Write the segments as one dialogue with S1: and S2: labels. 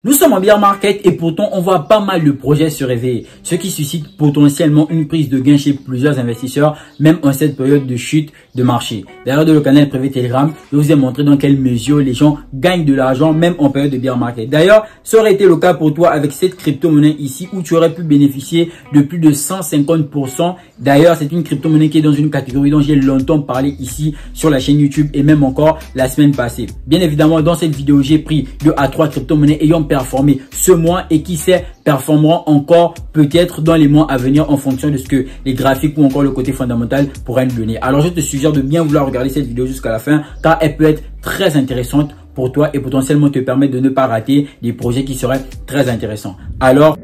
S1: Nous sommes en bear market et pourtant on voit pas mal de projets se réveiller, ce qui suscite potentiellement une prise de gain chez plusieurs investisseurs, même en cette période de chute de marché. D'ailleurs, dans le canal privé Telegram, je vous ai montré dans quelle mesure les gens gagnent de l'argent même en période de bear market. D'ailleurs, ça aurait été le cas pour toi avec cette crypto-monnaie ici où tu aurais pu bénéficier de plus de 150%. D'ailleurs, c'est une crypto-monnaie qui est dans une catégorie dont j'ai longtemps parlé ici sur la chaîne YouTube et même encore la semaine passée. Bien évidemment, dans cette vidéo, j'ai pris 2 à 3 crypto-monnaies ayant performé ce mois et qui sait performeront encore peut-être dans les mois à venir en fonction de ce que les graphiques ou encore le côté fondamental pourraient nous donner. Alors je te suggère de bien vouloir regarder cette vidéo jusqu'à la fin car elle peut être très intéressante pour toi et potentiellement te permettre de ne pas rater des projets qui seraient très intéressants. Alors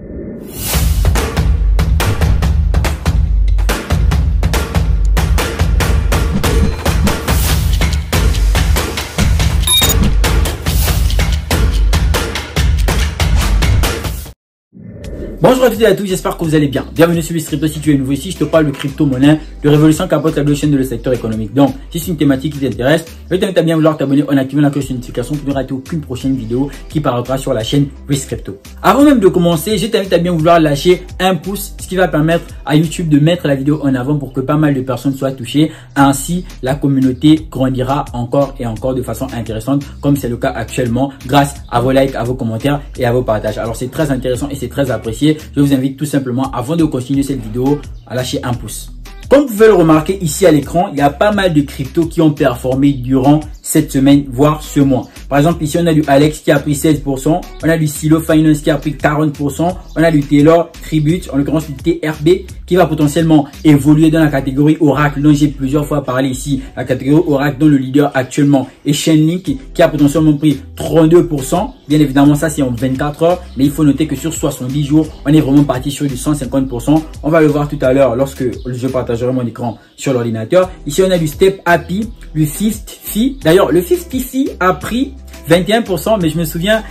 S1: bonjour à toutes et à tous, j'espère que vous allez bien. Bienvenue sur Crypto. Si tu es nouveau ici, je te parle de crypto-monnaie, de révolution qu'apporte la blockchain de le secteur économique. Donc, si c'est une thématique qui t'intéresse, je t'invite à bien vouloir t'abonner en activant la cloche de notification pour ne rater aucune prochaine vidéo qui paraîtra sur la chaîne Crypto. Avant même de commencer, je t'invite à bien vouloir lâcher un pouce, ce qui va permettre à YouTube de mettre la vidéo en avant pour que pas mal de personnes soient touchées. Ainsi, la communauté grandira encore et encore de façon intéressante, comme c'est le cas actuellement, grâce à vos likes, à vos commentaires et à vos partages. Alors, c'est très intéressant et c'est très apprécié. Je vous invite tout simplement, avant de continuer cette vidéo, à lâcher un pouce. Comme vous pouvez le remarquer ici à l'écran, il y a pas mal de cryptos qui ont performé durant cette semaine, voire ce mois. Par exemple, ici, on a du Alex qui a pris 16%, on a du Silo Finance qui a pris 40%, on a du Taylor Tribute, en l'occurrence du TRB, qui va potentiellement évoluer dans la catégorie Oracle, dont j'ai plusieurs fois parlé ici. La catégorie Oracle, dont le leader actuellement est Chainlink, qui a potentiellement pris 32%. Bien évidemment, ça c'est en 24 heures, mais il faut noter que sur 70 jours, on est vraiment parti sur du 150%. On va le voir tout à l'heure lorsque je partagerai mon écran sur l'ordinateur. Ici, on a du Step Happy, du 50 D'ailleurs, le 50 a pris 21%, mais je me souviens,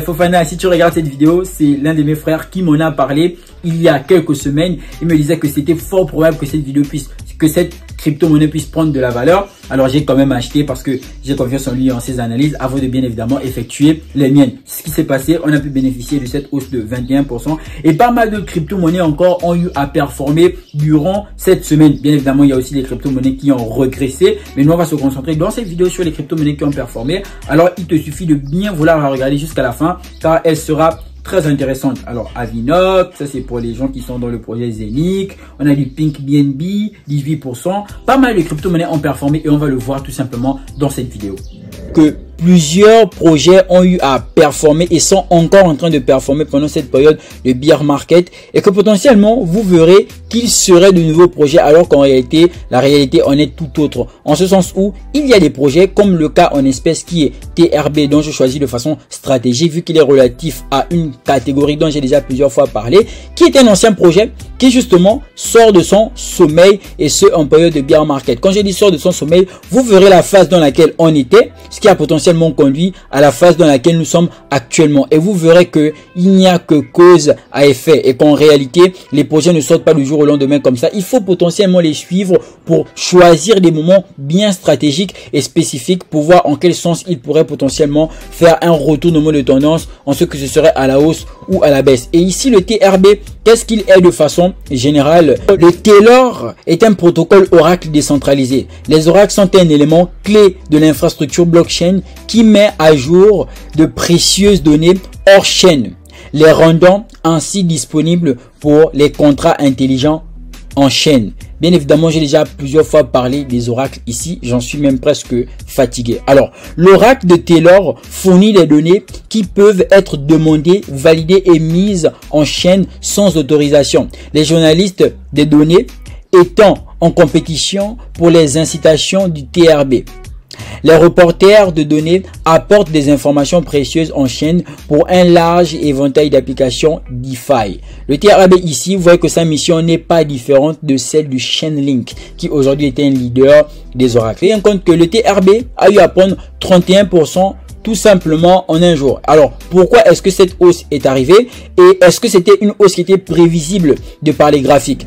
S1: Fofana, si tu regardes cette vidéo, c'est l'un de mes frères qui m'en a parlé il y a quelques semaines. Il me disait que c'était fort probable que cette crypto-monnaie puisse prendre de la valeur. Alors j'ai quand même acheté parce que j'ai confiance en lui et en ses analyses avant de bien évidemment effectuer les miennes. C'est ce qui s'est passé. On a pu bénéficier de cette hausse de 21% et pas mal de crypto-monnaies encore ont eu à performer durant cette semaine. Bien évidemment, il y a aussi des crypto-monnaies qui ont régressé, mais nous on va se concentrer dans cette vidéo sur les crypto-monnaies qui ont performé. Alors il te suffit de bien vouloir la regarder jusqu'à la fin car elle sera très intéressante. Alors Avinox, ça c'est pour les gens qui sont dans le projet Zenic. On a du Pink BNB, 18%. Pas mal de crypto-monnaies ont performé et on va le voir tout simplement dans cette vidéo. Que plusieurs projets ont eu à performer et sont encore en train de performer pendant cette période de bear market et que potentiellement vous verrez qu'ils seraient de nouveaux projets alors qu'en réalité la réalité en est tout autre, en ce sens où il y a des projets comme le cas en espèce qui est TRB dont je choisis de façon stratégique vu qu'il est relatif à une catégorie dont j'ai déjà plusieurs fois parlé, qui est un ancien projet qui justement sort de son sommeil et ce en période de bear market. Quand je dis sort de son sommeil, vous verrez la phase dans laquelle on était, ce qui a potentiellement conduit à la phase dans laquelle nous sommes actuellement. Et vous verrez que il n'y a que cause à effet et qu'en réalité, les projets ne sortent pas du jour au lendemain comme ça. Il faut potentiellement les suivre pour choisir des moments bien stratégiques et spécifiques pour voir en quel sens ils pourraient potentiellement faire un retournement de tendance en ce que ce serait à la hausse ou à la baisse. Et ici, le TRB, qu'est-ce qu'il est de façon générale? Le Taylor est un protocole Oracle décentralisé. Les oracles sont un élément clé de l'infrastructure blockchain qui met à jour de précieuses données hors chaîne, les rendant ainsi disponibles pour les contrats intelligents en chaîne. Bien évidemment, j'ai déjà plusieurs fois parlé des oracles ici, j'en suis même presque fatigué. Alors, l'oracle de Taylor fournit des données qui peuvent être demandées, validées et mises en chaîne sans autorisation. Les journalistes des données étant en compétition pour les incitations du TRB. Les reporters de données apportent des informations précieuses en chaîne pour un large éventail d'applications DeFi. Le TRB ici, vous voyez que sa mission n'est pas différente de celle du Chainlink, qui aujourd'hui est un leader des oracles. Et en compte que le TRB a eu à prendre 31%, tout simplement en un jour. Alors, pourquoi est-ce que cette hausse est arrivée et est-ce que c'était une hausse qui était prévisible de par les graphiques?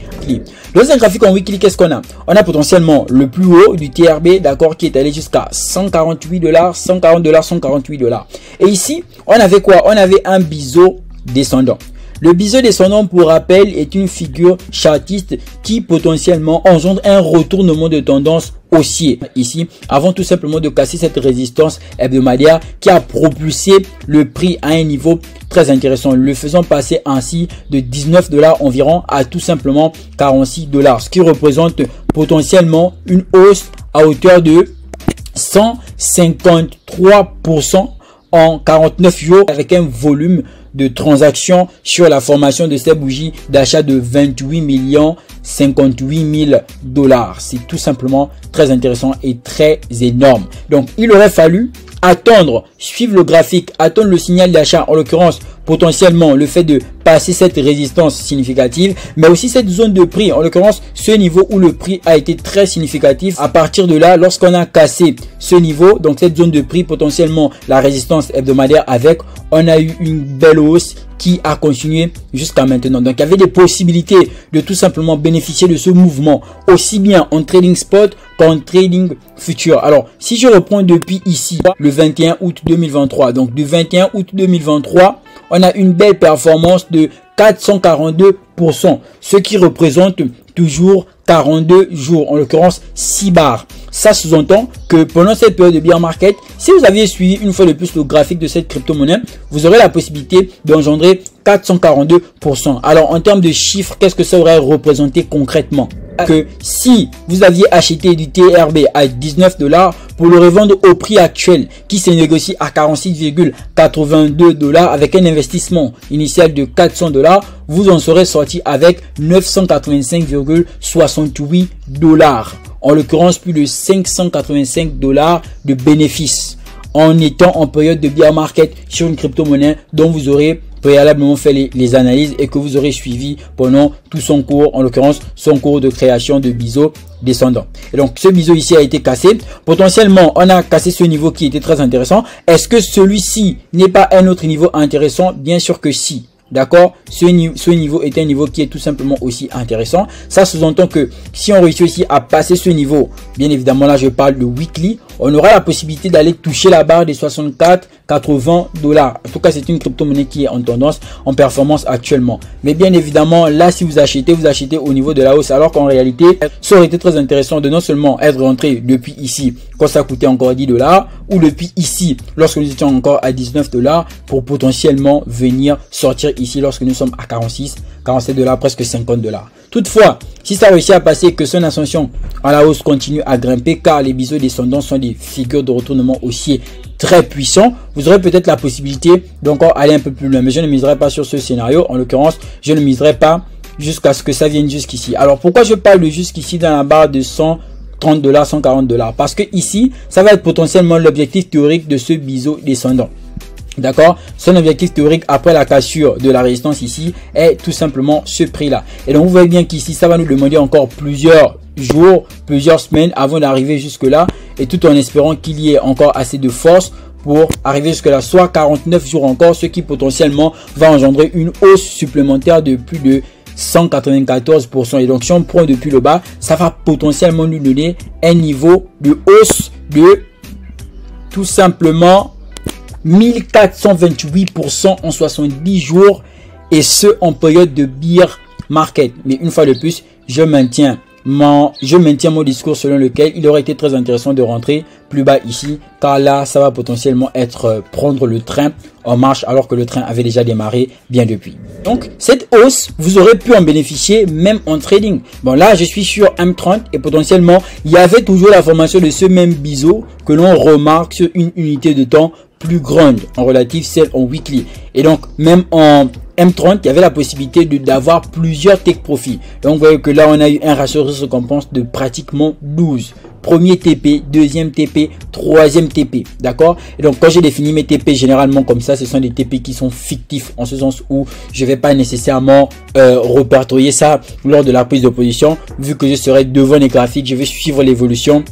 S1: Dans un graphique en weekly, qu'est-ce qu'on a? On a potentiellement le plus haut du TRB, d'accord, qui est allé jusqu'à 148 $, 140 $, 148 $. Et ici, on avait quoi? On avait un biseau descendant. Le biseau descendant, pour rappel, est une figure chartiste qui potentiellement engendre un retournement de tendance haussier ici, avant tout simplement de casser cette résistance hebdomadaire qui a propulsé le prix à un niveau très intéressant, le faisant passer ainsi de 19 $ environ à tout simplement 46 $, ce qui représente potentiellement une hausse à hauteur de 153% en 49 jours avec un volume de transactions sur la formation de ces bougies d'achat de 28 058 000 $. C'est tout simplement très intéressant et très énorme. Donc, il aurait fallu attendre, suivre le graphique, attendre le signal d'achat, en l'occurrence potentiellement le fait de passer cette résistance significative, mais aussi cette zone de prix, en l'occurrence ce niveau où le prix a été très significatif. À partir de là, lorsqu'on a cassé ce niveau, donc cette zone de prix, potentiellement la résistance hebdomadaire avec, on a eu une belle hausse qui a continué jusqu'à maintenant. Donc, il y avait des possibilités de tout simplement bénéficier de ce mouvement, aussi bien en trading spot qu'en trading futur. Alors, si je reprends depuis ici, le 21 août 2023, donc du 21 août 2023, on a une belle performance de 442%, ce qui représente toujours 42 jours, en l'occurrence 6 barres. Ça sous-entend que pendant cette période de bear market, si vous aviez suivi une fois de plus le graphique de cette crypto-monnaie, vous aurez la possibilité d'engendrer 442%. Alors, en termes de chiffres, qu'est-ce que ça aurait représenté concrètement? Que si vous aviez acheté du TRB à 19 $, pour le revendre au prix actuel qui se négocie à 46,82 $ avec un investissement initial de 400 $, vous en serez sorti avec 985,68 $. En l'occurrence, plus de 585 $ de bénéfices en étant en période de bear market sur une crypto-monnaie dont vous aurez préalablement fait les analyses et que vous aurez suivi pendant tout son cours, en l'occurrence son cours de création de biseau descendant. Et donc ce biseau ici a été cassé. Potentiellement, on a cassé ce niveau qui était très intéressant. Est-ce que celui-ci n'est pas un autre niveau intéressant? Bien sûr que si. D'accord, ce niveau est un niveau qui est tout simplement aussi intéressant. Ça sous-entend que si on réussit aussi à passer ce niveau, bien évidemment là je parle de weekly, on aura la possibilité d'aller toucher la barre des 64,80 $. En tout cas, c'est une crypto-monnaie qui est en tendance, en performance actuellement. Mais bien évidemment, là si vous achetez au niveau de la hausse, alors qu'en réalité, ça aurait été très intéressant de non seulement être rentré depuis ici quand ça coûtait encore 10 $, ou depuis ici lorsque nous étions encore à 19 $, pour potentiellement venir sortir ici lorsque nous sommes à 46, 47 $, presque 50 $. Toutefois, si ça réussit à passer, que son ascension à la hausse continue à grimper, car les biseaux descendants sont des figures de retournement haussier très puissants, vous aurez peut-être la possibilité d'encore aller un peu plus loin. Mais je ne miserai pas sur ce scénario. En l'occurrence, je ne miserai pas jusqu'à ce que ça vienne jusqu'ici. Alors, pourquoi je parle de jusqu'ici dans la barre de 130 $, 140 $? Parce que ici, ça va être potentiellement l'objectif théorique de ce biseau descendant. D'accord, son objectif théorique après la cassure de la résistance ici est tout simplement ce prix là. Et donc vous voyez bien qu'ici ça va nous demander encore plusieurs jours, plusieurs semaines avant d'arriver jusque là, et tout en espérant qu'il y ait encore assez de force pour arriver jusque là, soit 49 jours encore, ce qui potentiellement va engendrer une hausse supplémentaire de plus de 194%. Et donc si on prend depuis le bas, ça va potentiellement nous donner un niveau de hausse de tout simplement 1428% en 70 jours, et ce en période de bear market. Mais une fois de plus, je maintiens mon discours selon lequel il aurait été très intéressant de rentrer plus bas ici, car là ça va potentiellement être prendre le train en marche alors que le train avait déjà démarré bien depuis. Donc cette hausse, vous aurez pu en bénéficier même en trading. Bon, là je suis sur M30 et potentiellement il y avait toujours la formation de ce même biseau que l'on remarque sur une unité de temps plus grande en relative, celle en weekly. Et donc même en M30, il y avait la possibilité d'avoir plusieurs take profit. Donc vous voyez que là on a eu un ratio risque-récompense de pratiquement 12. Premier TP, deuxième TP, troisième TP, d'accord? Et donc quand j'ai défini mes TP généralement comme ça, ce sont des TP qui sont fictifs, en ce sens où je vais pas nécessairement répertorier ça lors de la prise de position, vu que je serai devant les graphiques, je vais suivre l'évolution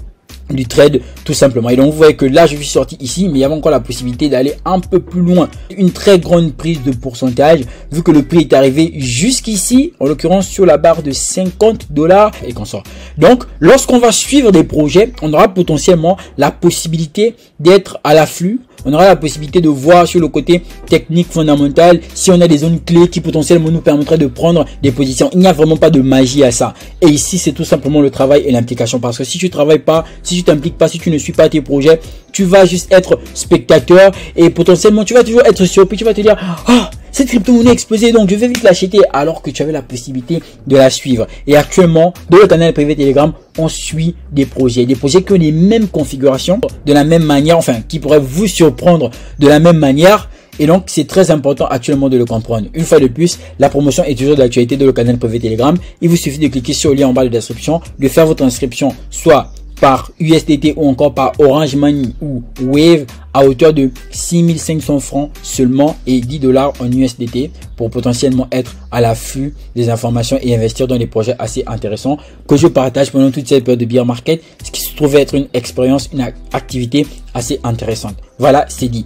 S1: du trade tout simplement. Et donc vous voyez que là je suis sorti ici, mais il y avait encore la possibilité d'aller un peu plus loin. Une très grande prise de pourcentage vu que le prix est arrivé jusqu'ici, en l'occurrence sur la barre de 50 $ et qu'on sort. Donc lorsqu'on va suivre des projets, on aura potentiellement la possibilité d'être à l'afflux. On aura la possibilité de voir sur le côté technique fondamental si on a des zones clés qui potentiellement nous permettraient de prendre des positions. Il n'y a vraiment pas de magie à ça. Et ici, c'est tout simplement le travail et l'implication. Parce que si tu travailles pas, si tu t'impliques pas, si tu ne suis pas tes projets, tu vas juste être spectateur et potentiellement tu vas toujours être surpris. Tu vas te dire, ah, cette crypto-monnaie a explosé, donc je vais vite l'acheter, alors que tu avais la possibilité de la suivre. Et actuellement, dans le canal privé Telegram, on suit des projets qui ont les mêmes configurations, de la même manière, enfin, qui pourraient vous surprendre de la même manière. Et donc, c'est très important actuellement de le comprendre. Une fois de plus, la promotion est toujours d'actualité dans le canal privé Telegram. Il vous suffit de cliquer sur le lien en bas de la description, de faire votre inscription, soit par USDT ou encore par Orange Money ou Wave à hauteur de 6500 francs seulement et 10 $ en USDT pour potentiellement être à l'affût des informations et investir dans des projets assez intéressants que je partage pendant toute cette période de bear market, ce qui se trouve être une expérience, une activité assez intéressante. Voilà, c'est dit.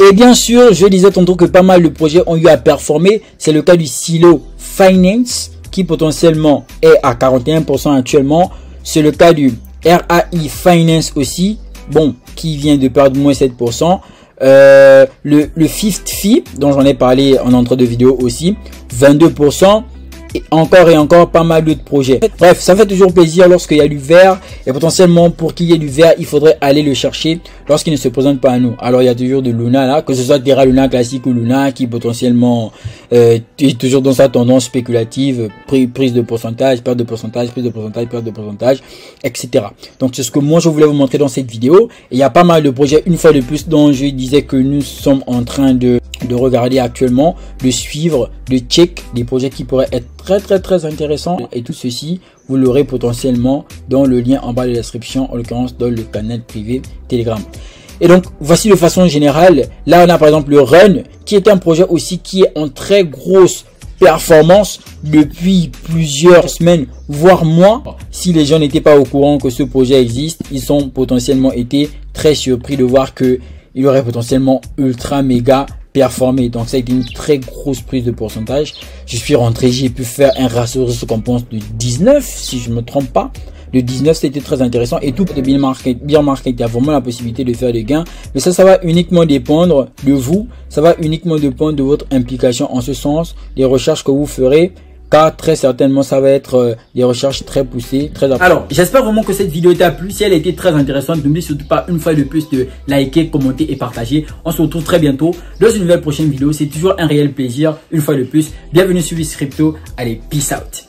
S1: Et bien sûr, je disais tantôt que pas mal de projets ont eu à performer. C'est le cas du Silo Finance qui potentiellement est à 41% actuellement. C'est le cas du RAI Finance aussi, bon, qui vient de perdre moins 7%. Le Fifth Fee, dont j'en ai parlé en entrée de vidéo aussi, 22%. Et encore pas mal d'autres projets. Bref, ça fait toujours plaisir lorsqu'il y a du vert. Et potentiellement, pour qu'il y ait du vert, il faudrait aller le chercher lorsqu'il ne se présente pas à nous. Alors, il y a toujours de Luna là, que ce soit Terra Luna classique ou Luna, qui potentiellement est toujours dans sa tendance spéculative, prise de pourcentage, perte de pourcentage, prise de pourcentage, perte de pourcentage, etc. Donc, c'est ce que moi, je voulais vous montrer dans cette vidéo. Et il y a pas mal de projets, une fois de plus, dont je disais que nous sommes en train de regarder actuellement, de suivre, de check des projets qui pourraient être très intéressants. Et tout ceci, vous l'aurez potentiellement dans le lien en bas de la description, en l'occurrence dans le canal privé Telegram. Et donc, voici de façon générale. Là, on a par exemple le Run, qui est un projet aussi qui est en très grosse performance depuis plusieurs semaines, voire mois. Si les gens n'étaient pas au courant que ce projet existe, ils ont potentiellement été très surpris de voir que il aurait potentiellement ultra méga performé. Donc ça a été une très grosse prise de pourcentage. Je suis rentré, j'ai pu faire un ratio de récompense de 19 si je me trompe pas. Le 19 c'était très intéressant et tout de bear market, il y a vraiment la possibilité de faire des gains, mais ça va uniquement dépendre de vous, ça va uniquement dépendre de votre implication en ce sens, les recherches que vous ferez. Car très certainement ça va être des recherches très poussées, très importantes. Alors j'espère vraiment que cette vidéo t'a plu. Si elle a été très intéressante, n'oublie surtout pas une fois de plus de liker, commenter et partager. On se retrouve très bientôt dans une nouvelle prochaine vidéo. C'est toujours un réel plaisir. Une fois de plus, bienvenue sur Swiss Crypto. Allez, peace out.